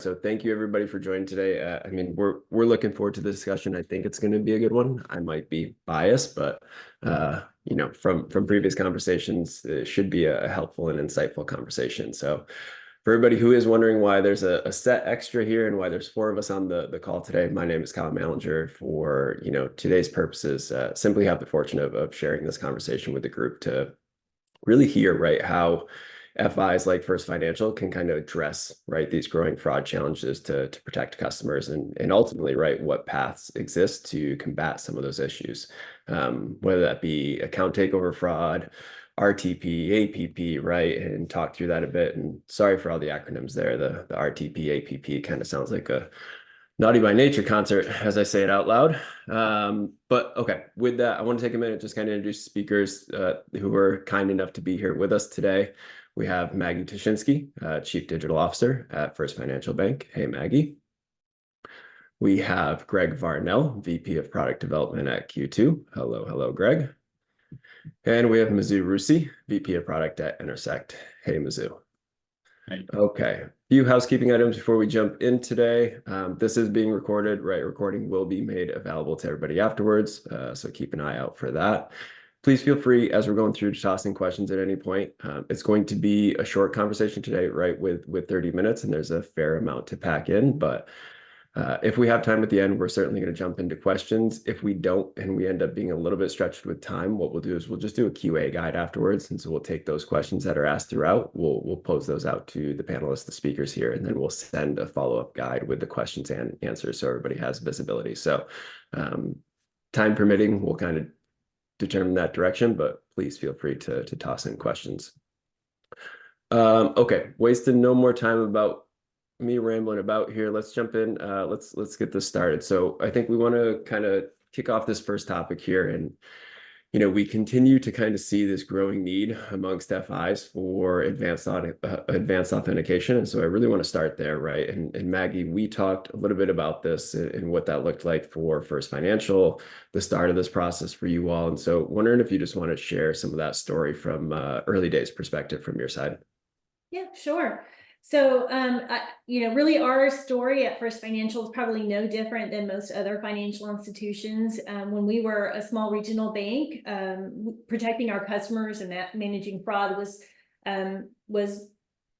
So thank you everybody for joining today. I mean, we're looking forward to the discussion. I think it's going to be a good one. I might be biased, but from previous conversations, it should be a helpful and insightful conversation. So for everybody who is wondering why there's a set extra here and why there's four of us on the call today, my name is Kyle Mallinger. For today's purposes, simply have the fortune of sharing this conversation with the group to really hear how FIs like First Financial can kind of address these growing fraud challenges to protect customers and ultimately what paths exist to combat some of those issues, whether that be account takeover fraud, RTP, APP, and talk through that a bit. And sorry for all the acronyms there. The RTP, APP kind of sounds like a Naughty by Nature concert as I say it out loud. But okay, with that, I want to take a minute, just kind of introduce speakers who are kind enough to be here with us today. We have Maggie Tuschinski, Chief Digital Officer at First Financial Bank. Hey, Maggie. We have Greg Varnell, VP of Product Development at Q2. Hello, Greg. And we have Rusi, VP of Product at Entersekt. Hey, Mizu. Hey. Okay, a few housekeeping items before we jump in today. This is being recorded, Recording will be made available to everybody afterwards, so keep an eye out for that. Please feel free, as we're going through, to toss in questions at any point. It's going to be a short conversation today, with 30 minutes, and there's a fair amount to pack in. But if we have time at the end, we're certainly going to jump into questions. If we don't, and we end up being a little bit stretched with time, what we'll do is we'll just do a QA guide afterwards. And so we'll take those questions that are asked throughout. We'll pose those out to the panelists, the speakers here, and then we'll send a follow-up guide with the questions and answers so everybody has visibility. So time permitting, we'll kind of determine that direction, but please feel free to toss in questions. Okay, wasting no more time about me rambling about here. Let's jump in. Let's get this started. So I think we want to kind of kick off this first topic here. And we continue to kind of see this growing need amongst FIs for advanced authentication. And so I really want to start there, And Maggie, we talked a little bit about this and what that looked like for First Financial, the start of this process for you all. And so wondering if you just want to share some of that story from early days perspective from your side. Yeah, sure. So, really our story at First Financial is probably no different than most other financial institutions. When we were a small regional bank, protecting our customers and managing fraud was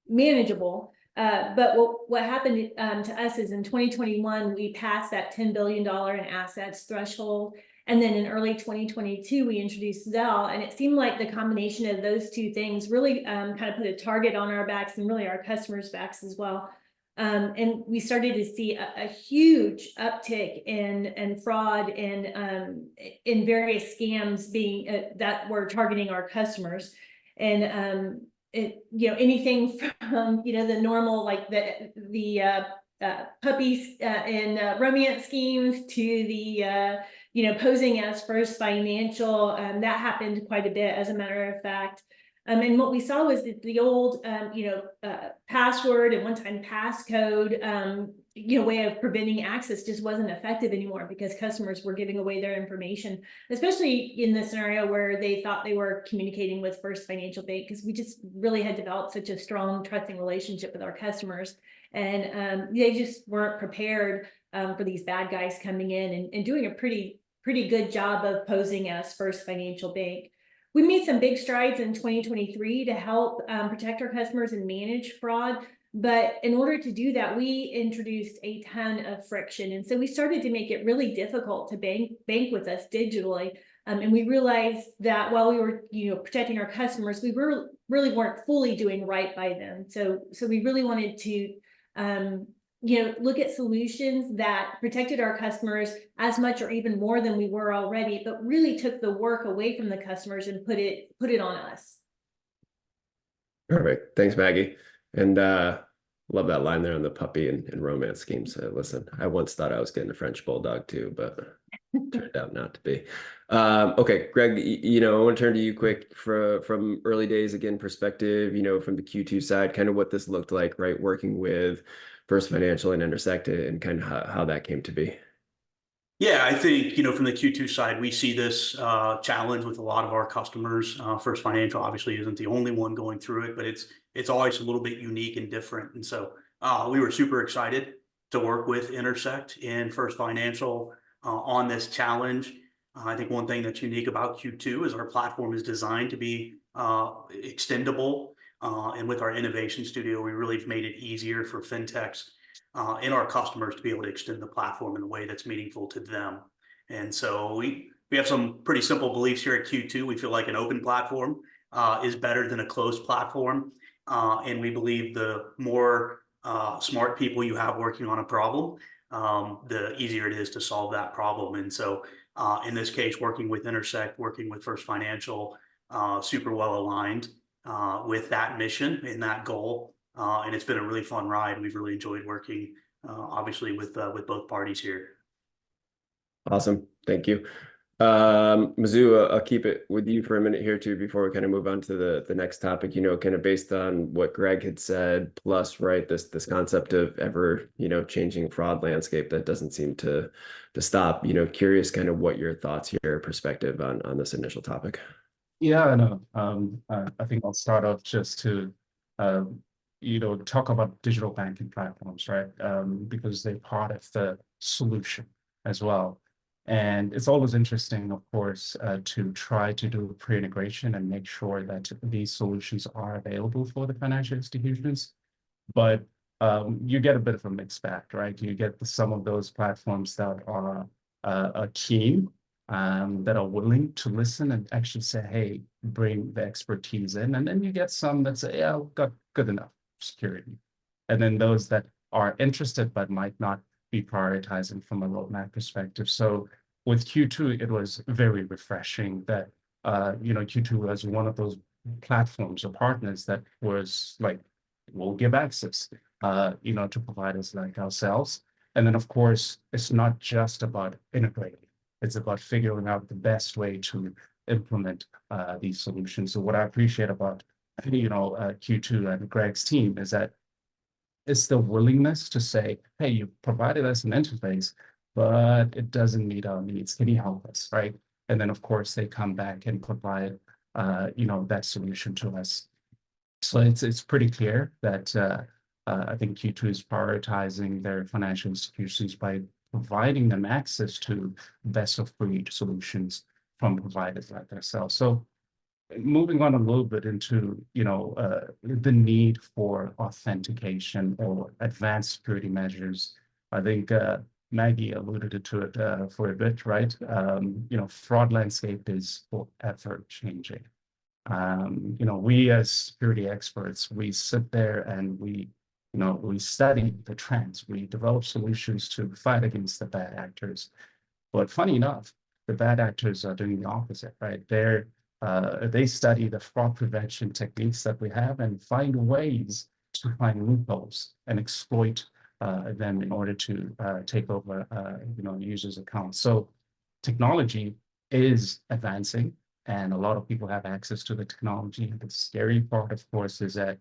manageable. But what happened to us is in 2021, we passed that $10 billion in assets threshold. And then in early 2022, we introduced Zelle, and it seemed like the combination of those two things really kind of put a target on our backs and really our customers' backs as well. And we started to see a huge uptick in fraud and in various scams being that were targeting our customers. And anything from the normal, like the puppies and romance schemes to the posing as First Financial. That happened quite a bit, as a matter of fact. And what we saw was that the old password and one-time passcode way of preventing access just wasn't effective anymore, because customers were giving away their information, especially in the scenario where they thought they were communicating with First Financial Bank, because we just really had developed such a strong, trusting relationship with our customers. And they just weren't prepared for these bad guys coming in and doing a pretty good job of posing as First Financial Bank. We made some big strides in 2023 to help protect our customers and manage fraud. But in order to do that, we introduced a ton of friction. And so we started to make it really difficult to bank with us digitally. And we realized that while we were protecting our customers, we really weren't fully doing right by them. So we really wanted to look at solutions that protected our customers as much or even more than we were already, but really took the work away from the customers and put it on us. Perfect. Thanks, Maggie. And love that line there on the puppy and romance schemes. Listen, I once thought I was getting a French bulldog too, but turned out not to be. Okay, Greg, I want to turn to you quick from early days again perspective, from the Q2 side, kind of what this looked like, working with First Financial and Entersekt, and kind of how that came to be. Yeah, I think, from the Q2 side, we see this challenge with a lot of our customers. First Financial obviously isn't the only one going through it, but it's always a little bit unique and different. And so We were super excited to work with Entersekt and First Financial on this challenge. I think one thing that's unique about Q2 is our platform is designed to be extendable. And with our innovation studio, we really have made it easier for fintechs and our customers to be able to extend the platform in a way that's meaningful to them. And so we have some pretty simple beliefs here at Q2. We feel like an open platform is better than a closed platform. And we believe the more smart people you have working on a problem, the easier it is to solve that problem. And so in this case, working with Entersekt, working with First Financial, super well aligned with that mission and that goal. And it's been a really fun ride. We've really enjoyed working, obviously, with both parties here. Awesome. Thank you. Mizzou, I'll keep it with you for a minute here too before we kind of move on to the next topic, kind of based on what Greg had said, plus, right, this concept of ever, changing fraud landscape that doesn't seem to stop, curious kind of what your thoughts here, perspective on this initial topic. Yeah, no, I think I'll start off just to, talk about digital banking platforms, right? Because they're part of the solution as well. And it's always interesting, of course, to try to do pre-integration and make sure that these solutions are available for the financial institutions. But you get a bit of a mixed bag, right? You get some of those platforms that are keen, that are willing to listen and actually say, hey, bring the expertise in. And then you get some that say, yeah, I've got good enough security. And then those that are interested but might not be prioritizing from a roadmap perspective. So with Q2, it was very refreshing that Q2 was one of those platforms or partners that was like, we'll give access, to providers like ourselves. And then, of course, it's not just about integrating. It's about figuring out the best way to implement these solutions. So what I appreciate about Q2 and Greg's team is that it's the willingness to say, hey, you provided us an interface, but it doesn't meet our needs. Can you help us, right? And then, of course, they come back and provide that solution to us. So it's pretty clear that I think Q2 is prioritizing their financial institutions by providing them access to best of breed solutions from providers like ourselves. So moving on a little bit into the need for authentication or advanced security measures, I think Maggie alluded to it for a bit, right? Fraud landscape is forever changing. We as security experts, we sit there and we study the trends. We develop solutions to fight against the bad actors. But funny enough, the bad actors are doing the opposite, right? They study the fraud prevention techniques that we have and find ways to find loopholes and exploit them in order to take over users' accounts. So technology is advancing, and a lot of people have access to the technology. The scary part, of course, is that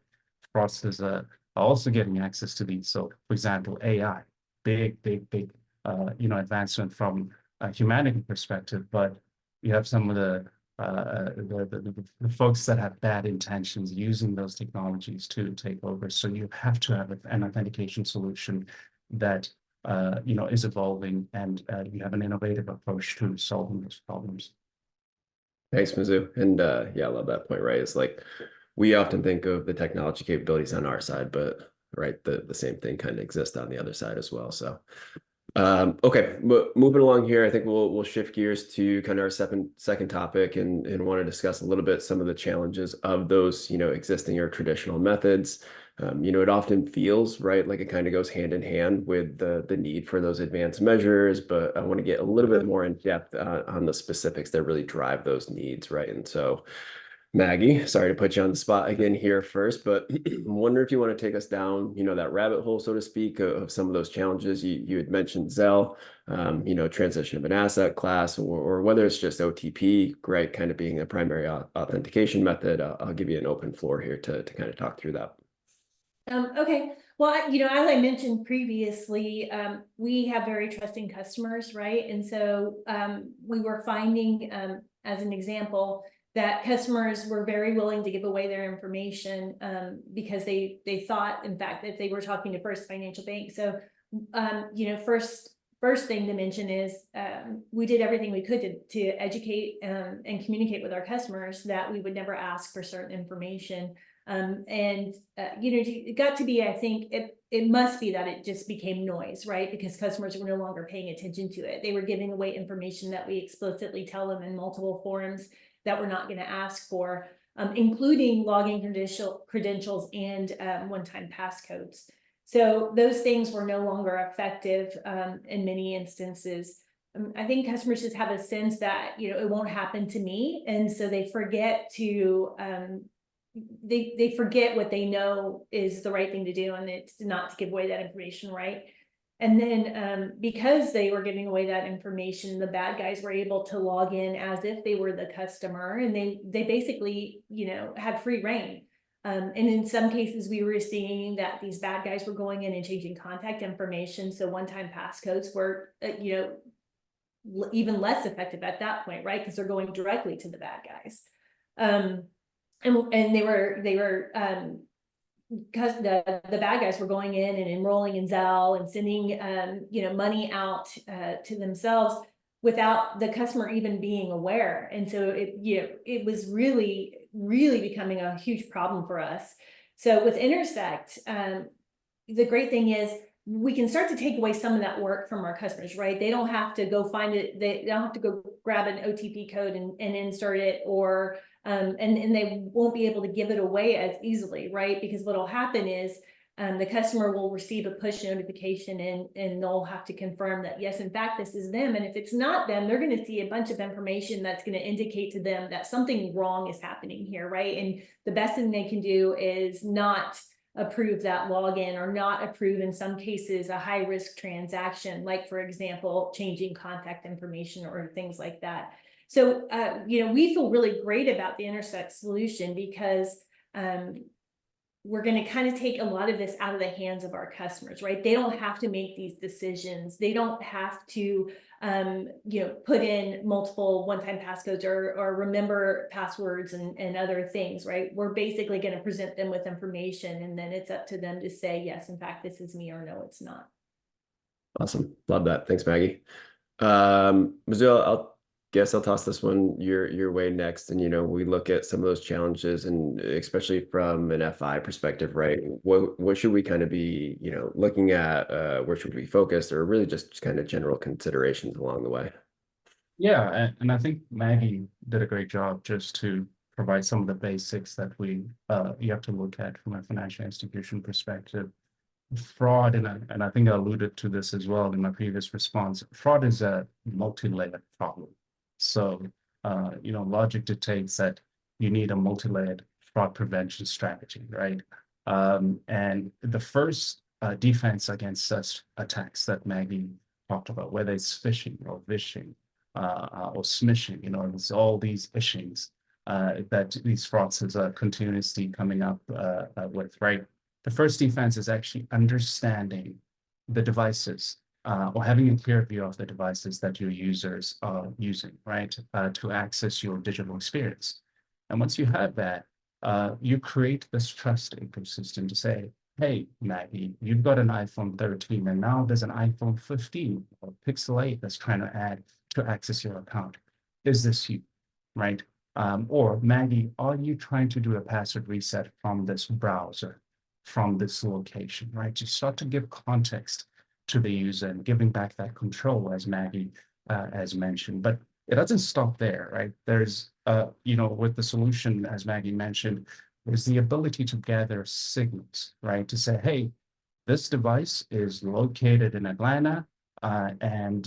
fraudsters are also getting access to these. So, for example, AI, big advancement from a humanity perspective, but you have some of the folks that have bad intentions using those technologies to take over. So you have to have an authentication solution that is evolving, and you have an innovative approach to solving those problems. Thanks, Mizzou. And yeah, I love that point, right? It's like we often think of the technology capabilities on our side, but right, the same thing kind of exists on the other side as well. So okay, moving along here, I think we'll shift gears to kind of our second topic and want to discuss a little bit some of the challenges of those existing or traditional methods. It often feels right like it kind of goes hand in hand with the need for those advanced measures, but I want to get a little bit more in depth on the specifics that really drive those needs, right? And so Maggie, sorry to put you on the spot again here first, but I wonder if you want to take us down, that rabbit hole, so to speak, of some of those challenges. You had mentioned Zelle, transition of an asset class, or whether it's just OTP, right, kind of being a primary authentication method. I'll give you an open floor here to kind of talk through that. Okay. Well, as I mentioned previously, we have very trusting customers, right? And so we were finding, as an example, that customers were very willing to give away their information because they thought, in fact, that they were talking to First Financial Bank. So, first thing to mention is we did everything we could to educate and communicate with our customers that we would never ask for certain information. It got to be, I think it must be that it just became noise, right? Because customers were no longer paying attention to it. They were giving away information that we explicitly tell them in multiple forums that we're not going to ask for, including login credentials and one-time passcodes. So those things were no longer effective in many instances. I think customers just have a sense that, it won't happen to me. And so they forget to, they forget what they know is the right thing to do, and it's not to give away that information, right? And then because they were giving away that information, the bad guys were able to log in as if they were the customer, and they basically, had free reign. And in some cases, we were seeing that these bad guys were going in and changing contact information. So one-time passcodes were, even less effective at that point, right? Because they're going directly to the bad guys. And they were because the bad guys were going in and enrolling in Zelle and sending money out to themselves without the customer even being aware. And so it was really becoming a huge problem for us. So with Entersekt, the great thing is we can start to take away some of that work from our customers, right? They don't have to go find it. They don't have to go grab an OTP code and insert it, or and they won't be able to give it away as easily, right? Because what'll happen is the customer will receive a push notification and they'll have to confirm that, yes, in fact, this is them. And if it's not them, they're going to see a bunch of information that's going to indicate to them that something wrong is happening here, right? And the best thing they can do is not approve that login, or not approve, in some cases, a high risk transaction, like, for example, changing contact information or things like that. So, we feel really great about the Entersekt solution because we're going to kind of take a lot of this out of the hands of our customers, right? They don't have to make these decisions. They don't have to, put in multiple one-time passcodes or remember passwords and other things, right? We're basically going to present them with information, and then it's up to them to say, yes, in fact, this is me, or no, it's not. Awesome. Love that. Thanks, Maggie. Mizzou, I'll toss this one your way next. And, we look at some of those challenges, and especially from an FI perspective, right? What should we kind of be, looking at? Where should we be focused, or really just kind of general considerations along the way? Yeah, and I think Maggie did a great job just to provide some of the basics that you have to look at from a financial institution perspective. Fraud, and I think I alluded to this as well in my previous response. Fraud is a multi-layered problem. So, logic dictates that you need a multi-layered fraud prevention strategy, right? And the first defense against such attacks that Maggie talked about, whether it's phishing or vishing or smishing, it's all these ishings that these fraudsters are continuously coming up with, right? The first defense is actually understanding the devices or having a clear view of the devices that your users are using, right, to access your digital experience. And once you have that, you create this trust ecosystem to say, hey, Maggie, you've got an iPhone 13, and now there's an iPhone 15 or Pixel 8 that's trying to add to access your account. Is this you, right? Or Maggie, are you trying to do a password reset from this browser, from this location, right? You start to give context to the user and giving back that control, as Maggie has mentioned. But it doesn't stop there, right? There's, with the solution, as Maggie mentioned, there's the ability to gather signals, right? To say, hey, this device is located in Atlanta, and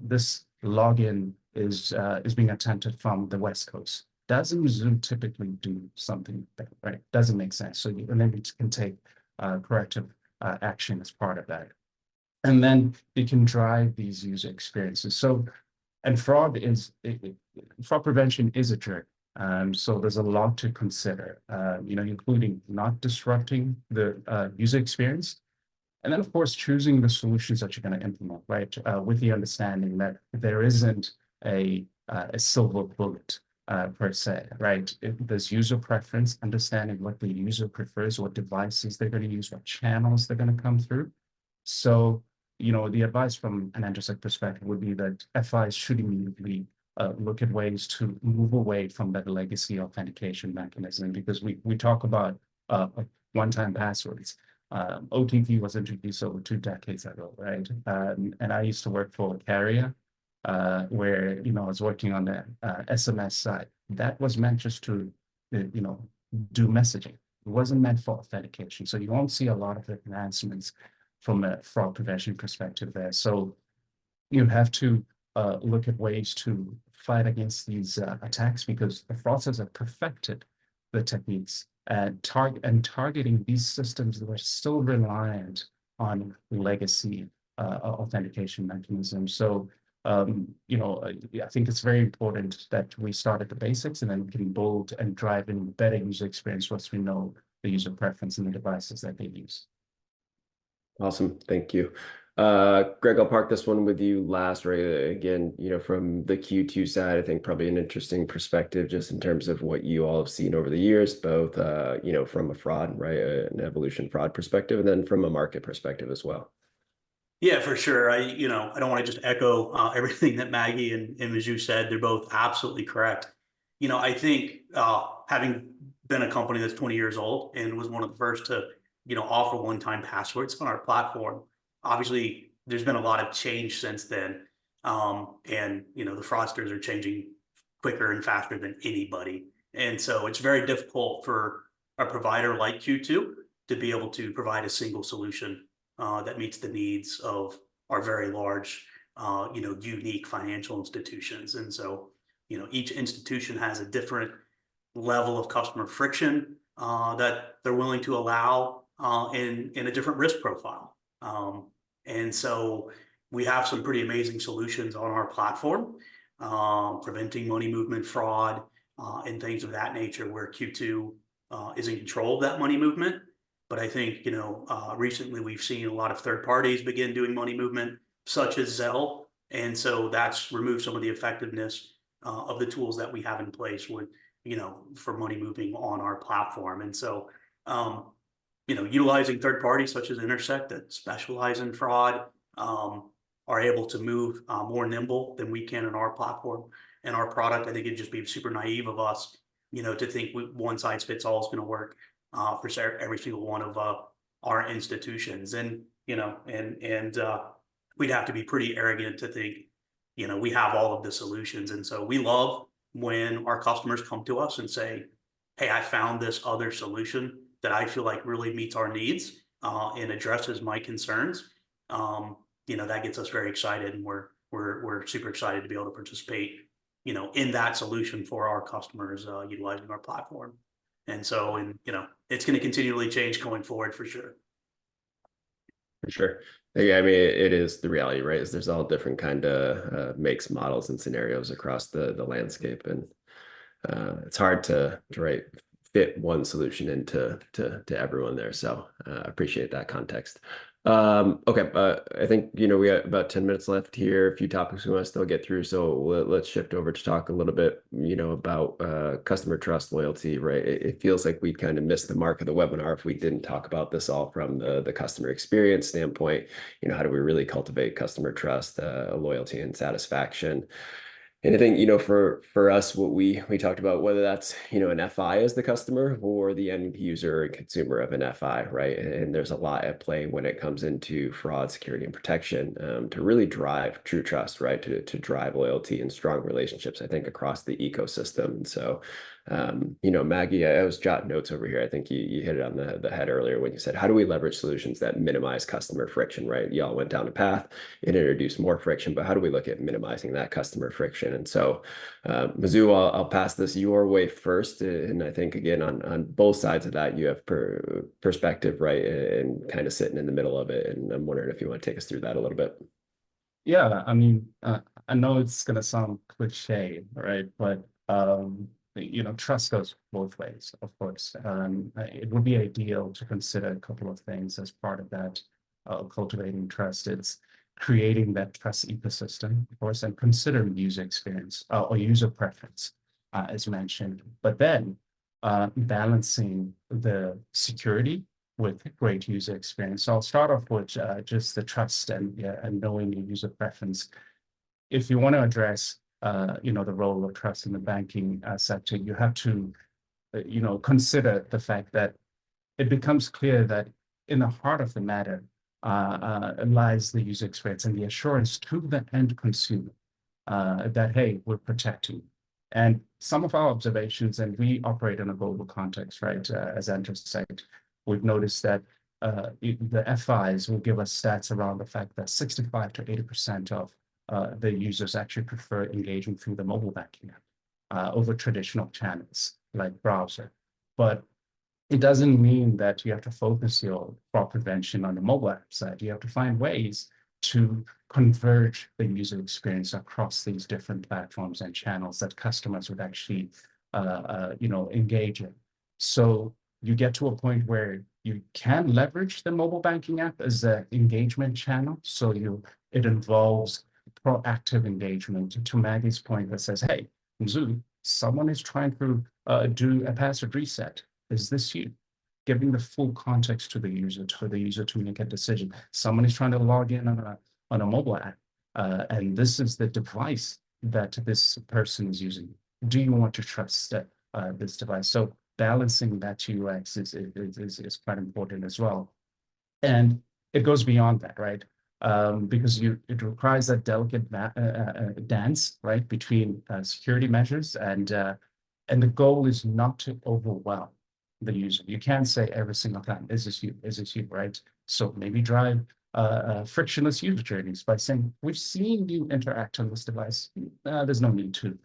this login is being attempted from the West Coast. Doesn't Zoom typically do something like that, right? Doesn't make sense. So you can take corrective action as part of that. And then it can drive these user experiences. So, and fraud prevention is a journey. So there's a lot to consider, including not disrupting the user experience. And then, of course, choosing the solutions that you're going to implement, right? With the understanding that there isn't a silver bullet per se, right? There's user preference, understanding what the user prefers, what devices they're going to use, what channels they're going to come through. So, the advice from an Entersekt perspective would be that FIs should immediately look at ways to move away from that legacy authentication mechanism, because we talk about one-time passwords. OTP was introduced over 2 decades ago, right? And I used to work for a carrier where I was working on the SMS side. That was meant just to do messaging. It wasn't meant for authentication. So you won't see a lot of advancements from a fraud prevention perspective there. So you have to look at ways to fight against these attacks, because the fraudsters have perfected the techniques and targeting these systems that are still reliant on legacy authentication mechanisms. So I think it's very important that we start at the basics, and then we can build and drive in better user experience once we know the user preference and the devices that they use. Awesome. Thank you. Greg, I'll park this one with you last, right? Again, from the Q2 side, I think probably an interesting perspective just in terms of what you all have seen over the years, both, from a fraud, right? An evolution fraud perspective, and then from a market perspective as well. Yeah, for sure. I don't want to just echo everything that Maggie and Mzukisi said. They're both absolutely correct. I think having been a company that's 20 years old and was one of the first to, offer one-time passwords on our platform, obviously there's been a lot of change since then. And, the fraudsters are changing quicker and faster than anybody. And so it's very difficult for a provider like Q2 to be able to provide a single solution that meets the needs of our very large, unique financial institutions. And so, each institution has a different level of customer friction that they're willing to allow in a different risk profile. And so we have some pretty amazing solutions on our platform, preventing money movement fraud and things of that nature, where Q2 is in control of that money movement. But I think, recently we've seen a lot of third parties begin doing money movement, such as Zelle. And so that's removed some of the effectiveness of the tools that we have in place with, for money moving on our platform. And so, utilizing third parties such as Entersekt that specialize in fraud are able to move more nimble than we can in our platform and our product. I think it'd just be super naive of us, to think one size fits all is going to work for every single one of our institutions. And, we'd have to be pretty arrogant to think, we have all of the solutions. And so we love when our customers come to us and say, hey, I found this other solution that I feel like really meets our needs and addresses my concerns. That gets us very excited, and we're super excited to be able to participate, in that solution for our customers utilizing our platform. And so, it's going to continually change going forward for sure. For sure. Yeah, I mean, it is the reality, right? Is there's all different kind of makes, models, and scenarios across the landscape, and it's hard to fit one solution into everyone there. So appreciate that context. Okay, I think we got about 10 minutes left here. A few topics we want to still get through, so let's shift over to talk a little bit about customer trust, loyalty, right? It feels like we kind of missed the mark of the webinar if we didn't talk about this all from the customer experience standpoint. How do we really cultivate customer trust, loyalty, and satisfaction? And I think, for us, what we talked about, whether that's, an FI as the customer or the end user and consumer of an FI, right? And there's a lot at play when it comes into fraud, security, and protection to really drive true trust, right? To drive loyalty and strong relationships, I think, across the ecosystem. And so, Maggie, I was jotting notes over here. I think you hit it on the head earlier when you said, how do we leverage solutions that minimize customer friction, right? Y'all went down a path, it introduced more friction, but how do we look at minimizing that customer friction? And so, Mizzou, I'll pass this your way first. And I think, again, on both sides of that, you have perspective, right? And kind of sitting in the middle of it. And I'm wondering if you want to take us through that a little bit. Yeah, I mean, I know it's going to sound cliche, right? But trust goes both ways, of course. It would be ideal to consider a couple of things as part of that cultivating trust. It's creating that trust ecosystem, of course, and considering user experience or user preference. as mentioned, but then balancing the security with great user experience. So I'll start off with just the trust and knowing your user preference. If you want to address the role of trust in the banking sector, you have to consider the fact that it becomes clear that in the heart of the matter lies the user experience and the assurance to the end consumer that, hey, we're protecting. And some of our observations, and we operate in a global context, right, as Entersekt, we've noticed that the FIs will give us stats around the fact that 65 to 80% of the users actually prefer engaging through the mobile banking app over traditional channels like browser. But it doesn't mean that you have to focus your fraud prevention on the mobile app side. You have to find ways to converge the user experience across these different platforms and channels that customers would actually, engage in. So you get to a point where you can leverage the mobile banking app as an engagement channel. So it involves proactive engagement. To Maggie's point that says, hey, Mzu, someone is trying to do a password reset. Is this you? Giving the full context to the user, to make a decision. Someone is trying to log in on a mobile app, and this is the device that this person is using. Do you want to trust this device? So balancing that UX is quite important as well. And it goes beyond that, right? Because it requires a delicate dance, right, between security measures and the goal is not to overwhelm the user. You can't say every single time, is this you, right? So maybe drive frictionless user journeys by saying, we've seen you interact on this device. There's no need to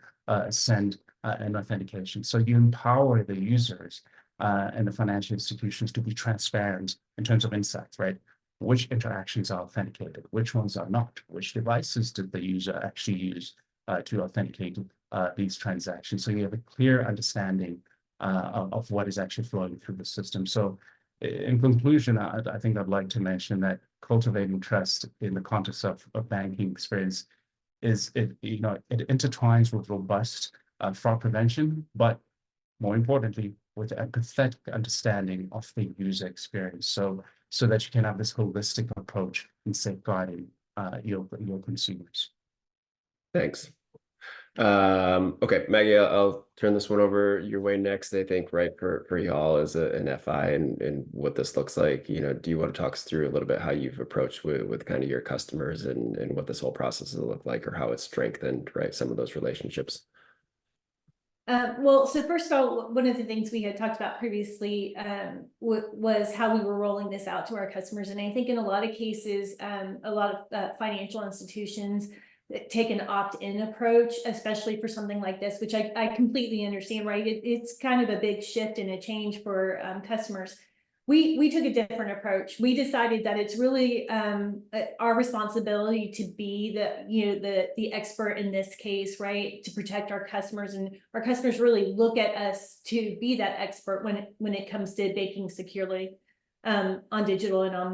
send an authentication. So you empower the users and the financial institutions to be transparent in terms of insights, right? Which interactions are authenticated, which ones are not, which devices did the user actually use to authenticate these transactions. So you have a clear understanding of what is actually flowing through the system. So in conclusion, I think I'd like to mention that cultivating trust in the context of banking experience it intertwines with robust fraud prevention, but more importantly, with empathetic understanding of the user experience. So that you can have this holistic approach in safeguarding your consumers. Thanks. Okay, Maggie, I'll turn this one over your way next. I think, right, for y'all as an FI and what this looks like. Do you want to talk us through a little bit how you've approached with kind of your customers and what this whole process has looked like, or how it's strengthened, right, some of those relationships? Well, so first of all, one of the things we had talked about previously was how we were rolling this out to our customers. And I think in a lot of cases, a lot of financial institutions take an opt-in approach, especially for something like this, which I completely understand, right? It's kind of a big shift and a change for customers. We took a different approach. We decided that it's really our responsibility to be the expert in this case, right? To protect our customers, and our customers really look at us to be that expert when it comes to banking securely on digital and on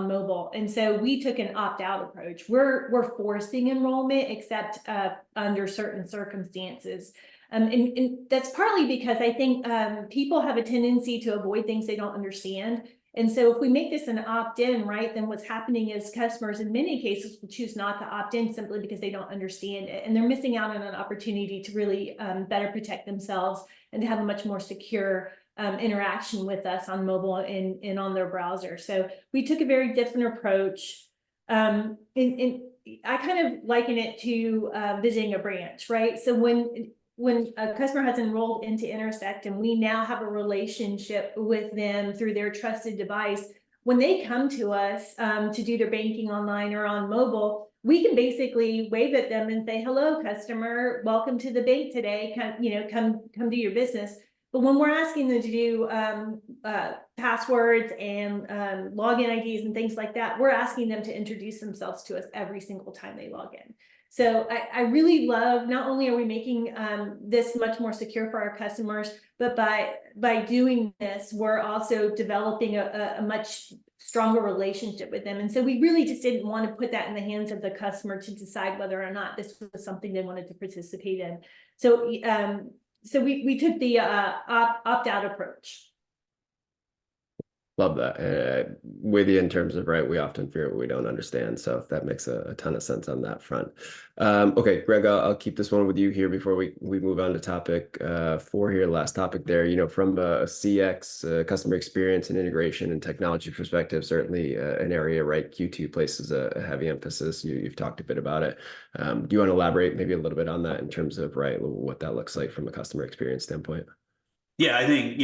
mobile. And so we took an opt-out approach. We're forcing enrollment except under certain circumstances. And that's partly because I think people have a tendency to avoid things they don't understand. And so if we make this an opt-in, right, then what's happening is customers in many cases will choose not to opt in simply because they don't understand it. And they're missing out on an opportunity to really better protect themselves and to have a much more secure interaction with us on mobile and on their browser. So we took a very different approach. And I kind of liken it to visiting a branch, right? So when a customer has enrolled into Entersekt and we now have a relationship with them through their trusted device, when they come to us to do their banking online or on mobile, we can basically wave at them and say, hello, customer, welcome to the bank today, come do your business. But when we're asking them to do passwords and login IDs and things like that, we're asking them to introduce themselves to us every single time they log in. So I really love, not only are we making this much more secure for our customers, but by doing this, we're also developing a much stronger relationship with them. And so we really just didn't want to put that in the hands of the customer to decide whether or not this was something they wanted to participate in. So we took the opt-out approach. Love that. With you in terms of, right, we often fear what we don't understand. So that makes a ton of sense on that front. Okay, Greg, I'll keep this one with you here before we move on to topic 4 here, last topic there. You know, from a CX, customer experience and integration and technology perspective, certainly an area, right, Q2 places a heavy emphasis. You've talked a bit about it. Do you want to elaborate maybe a little bit on that in terms of, right, what that looks like from a customer experience standpoint? Yeah, I think,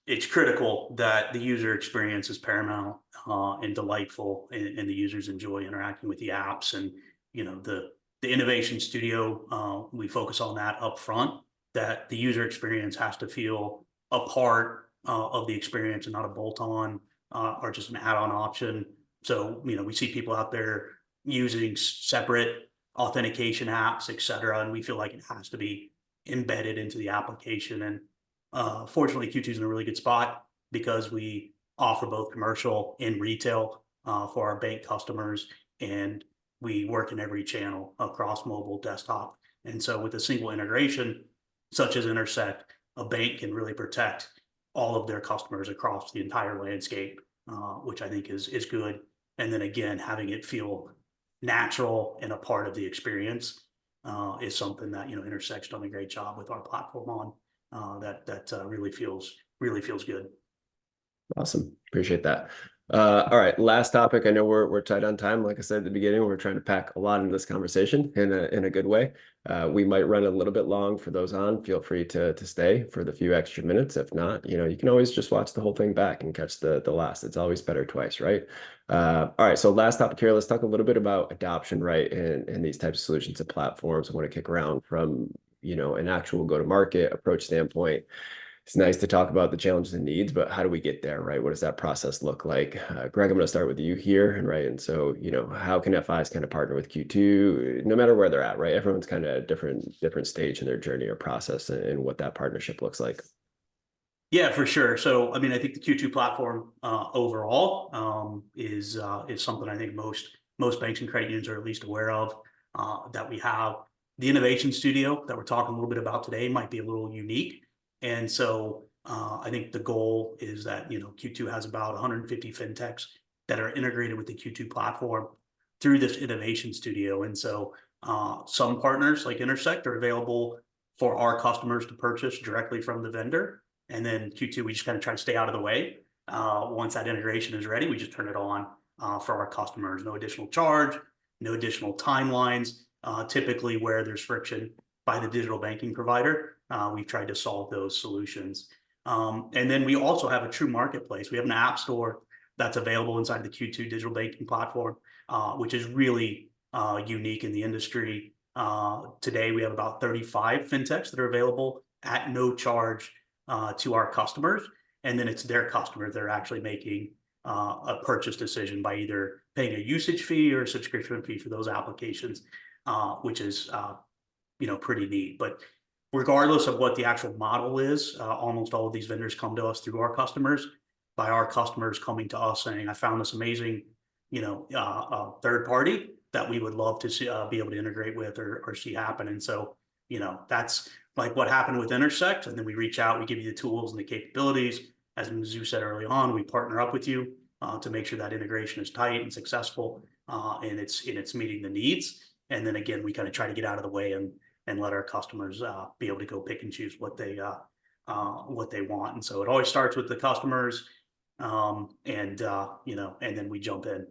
it's critical that the user experience is paramount and delightful, and the users enjoy interacting with the apps. And the innovation studio, we focus on that up front, that the user experience has to feel a part of the experience and not a bolt-on or just an add-on option. So we see people out there using separate authentication apps, et cetera, and we feel like it has to be embedded into the application. And fortunately, Q2 is in a really good spot because we offer both commercial and retail for our bank customers, and we work in every channel across mobile, desktop. And so with a single integration, such as Entersekt, a bank can really protect all of their customers across the entire landscape, which I think is good. And then again, having it feel natural and a part of the experience is something that Entersekt's done a great job with our platform on. That really feels good. Awesome. Appreciate that. All right, last topic. I know we're tight on time. Like I said at the beginning, we're trying to pack a lot into this conversation in a good way. We might run a little bit long for those on. Feel free to stay for the few extra minutes. If not, you can always just watch the whole thing back and catch the last. It's always better twice, right? All right, so last topic here. Let's talk a little bit about adoption, right, in these types of solutions and platforms. I want to kick around from an actual go-to-market approach standpoint. It's nice to talk about the challenges and needs, but how do we get there, right? What does that process look like? Greg, I'm going to start with you here, and right, and so how can FIs kind of partner with Q2, no matter where they're at, right? Everyone's kind of at a different stage in their journey or process, and what that partnership looks like. Yeah, for sure. So, I mean, I think the Q2 platform overall is something I think most banks and credit unions are at least aware of, that we have. The innovation studio that we're talking a little bit about today might be a little unique. And so I think the goal is that, Q2 has about 150 fintechs that are integrated with the Q2 platform through this innovation studio. And so some partners like Entersekt are available for our customers to purchase directly from the vendor. And then Q2, we just kind of try to stay out of the way. Once that integration is ready, we just turn it on for our customers. No additional charge, no additional timelines. Typically where there's friction by the digital banking provider, we've tried to solve those solutions. And then we also have a true marketplace. We have an app store that's available inside the Q2 digital banking platform, which is really unique in the industry. Today, we have about 35 fintechs that are available at no charge to our customers. And then it's their customers that are actually making a purchase decision by either paying a usage fee or a subscription fee for those applications, which is pretty neat. But regardless of what the actual model is, almost all of these vendors come to us through our customers, by our customers coming to us saying, I found this amazing, third party that we would love to see, be able to integrate with or see happen. And so, that's like what happened with Entersekt. And then we reach out, we give you the tools and the capabilities. As Mzu said early on, we partner up with you to make sure that integration is tight and successful, and it's meeting the needs. And then again, we kind of try to get out of the way and let our customers be able to go pick and choose what they want. And so it always starts with the customers, and then we jump in.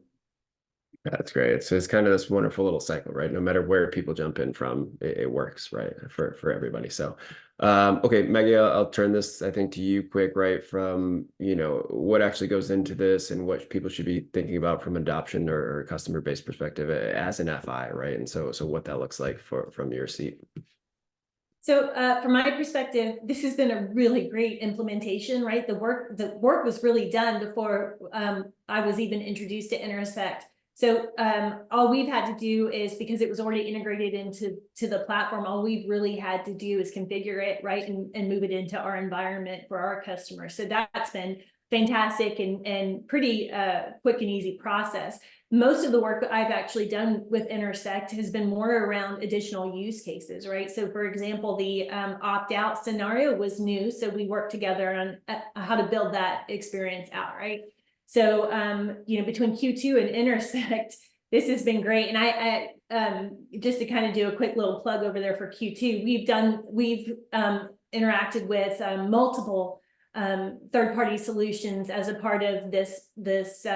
That's great. So it's kind of this wonderful little cycle, right? No matter where people jump in from, it works, right, for everybody. So, okay, Maggie, I'll turn this, I think, to you quick, right? From what actually goes into this and what people should be thinking about from adoption or customer base perspective as an FI, right? And so what that looks like from your seat. So from my perspective, this has been a really great implementation, right? The work was really done before I was even introduced to Entersekt. So all we've had to do is, because it was already integrated into the platform, all we've really had to do is configure it, right, and move it into our environment for our customers. So that's been fantastic and pretty quick and easy process. Most of the work that I've actually done with Entersekt has been more around additional use cases, right? So for example, the opt-out scenario was new. So we worked together on how to build that experience out, right? So, between Q2 and Entersekt, this has been great. And I just to kind of do a quick little plug over there for Q2, we've interacted with multiple third-party solutions as a part of this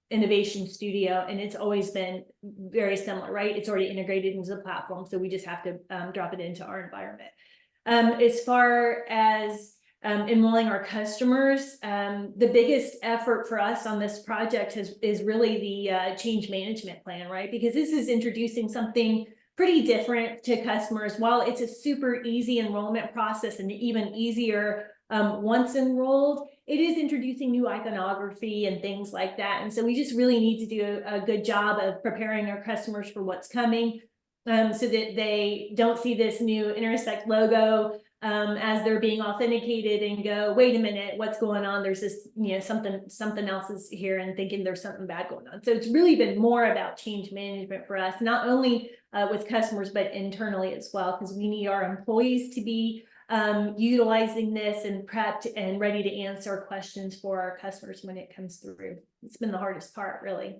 innovation studio, and it's always been very similar, right? It's already integrated into the platform, so we just have to drop it into our environment. As far as enrolling our customers, the biggest effort for us on this project is really the change management plan, right? Because this is introducing something pretty different to customers. While it's a super easy enrollment process and even easier once enrolled, it is introducing new iconography and things like that. And so we just really need to do a good job of preparing our customers for what's coming, so that they don't see this new Entersekt logo as they're being authenticated and go, wait a minute, what's going on? There's this, something else is here, and thinking there's something bad going on. So it's really been more about change management for us, not only with customers, but internally as well, because we need our employees to be utilizing this and prepped and ready to answer questions for our customers when it comes through. It's been the hardest part, really.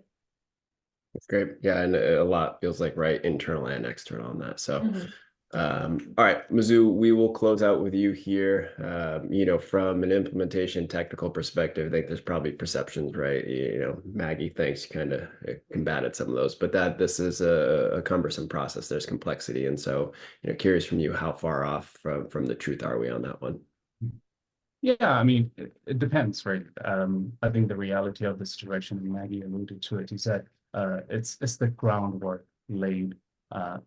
That's great. Yeah, and a lot feels like right internal and external on that. So all right, Mizu, we will close out with you here. From an implementation technical perspective, I think there's probably perceptions, right? Maggie, thanks, you kind of combated some of those, but that this is a cumbersome process. There's complexity. And so, curious from you, how far off from the truth are we on that one? Yeah, I mean, it depends, right? I think the reality of the situation, and Maggie alluded to it, is that it's the groundwork laid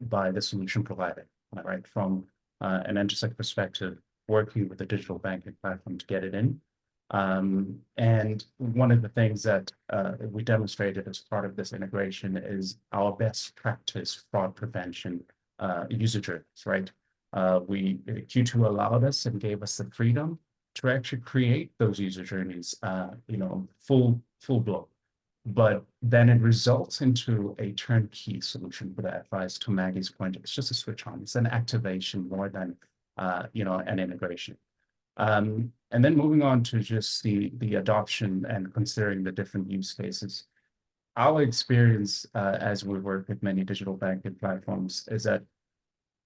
by the solution provider, right? From an Entersekt perspective, working with the digital banking platform to get it in. And one of the things that we demonstrated as part of this integration is our best practice fraud prevention user journeys, right? Q2 allowed us and gave us the freedom to actually create those user journeys, full blown. But then it results into a turnkey solution for the FIs. To Maggie's point, it's just a switch on. It's an activation more than an integration. And then moving on to just the adoption and considering the different use cases. Our experience as we work with many digital banking platforms is that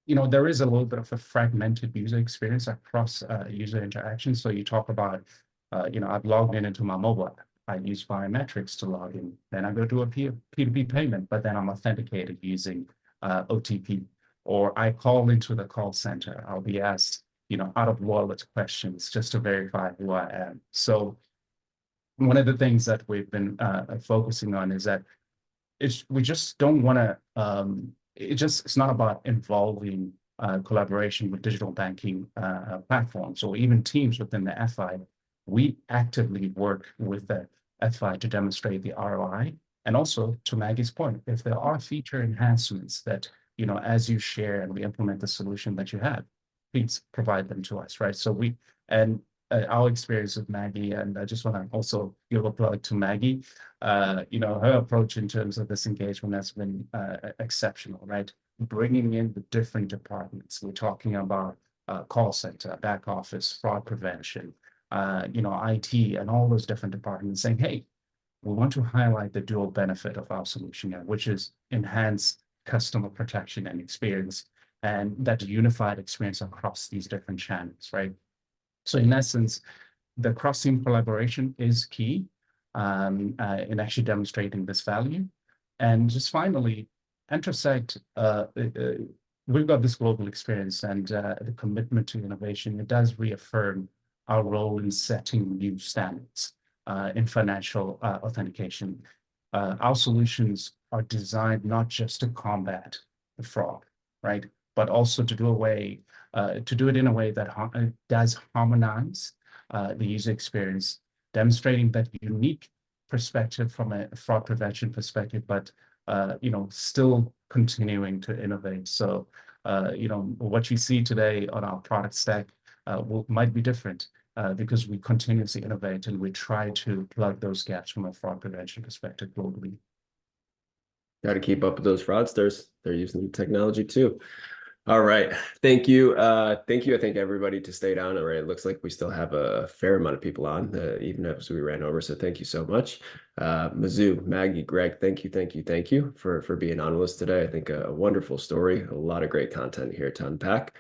there is a little bit of a fragmented user experience across user interactions. So you talk about, I've logged into my mobile app. I use biometrics to log in. Then I go to a P2P payment, but then I'm authenticated using OTP. Or I call into the call center. I'll be asked, out of wallet questions just to verify who I am. So one of the things that we've been focusing on is that we just don't want to, it's not about involving collaboration with digital banking platforms or even teams within the FI. We actively work with the FI to demonstrate the ROI. And also, to Maggie's point, if there are feature enhancements that, as you share and we implement the solution that you have, please provide them to us, right? So our experience with Maggie, and I just want to also give a plug to Maggie, her approach in terms of this engagement has been exceptional, right? Bringing in the different departments. We're talking about call center, back office, fraud prevention, IT, and all those different departments saying, hey, we want to highlight the dual benefit of our solution here, which is enhanced customer protection and experience, and that unified experience across these different channels, right? So in essence, the cross-team collaboration is key in actually demonstrating this value. And just finally, Entersekt, we've got this global experience and the commitment to innovation. It does reaffirm our role in setting new standards in financial authentication. Our solutions are designed not just to combat the fraud, right? But also to do it in a way that does harmonize the user experience, demonstrating that unique perspective from a fraud prevention perspective, but still continuing to innovate. So what you see today on our product stack might be different because we continuously innovate and we try to plug those gaps from a fraud prevention perspective globally. Got to keep up with those fraudsters. They're using the technology too. All right. Thank you. Thank you. I think everybody to stay down. All right. It looks like we still have a fair amount of people on, even as we ran over. So thank you so much. Mizzou, Maggie, Greg, thank you for being on with us today. I think a wonderful story, a lot of great content here to unpack.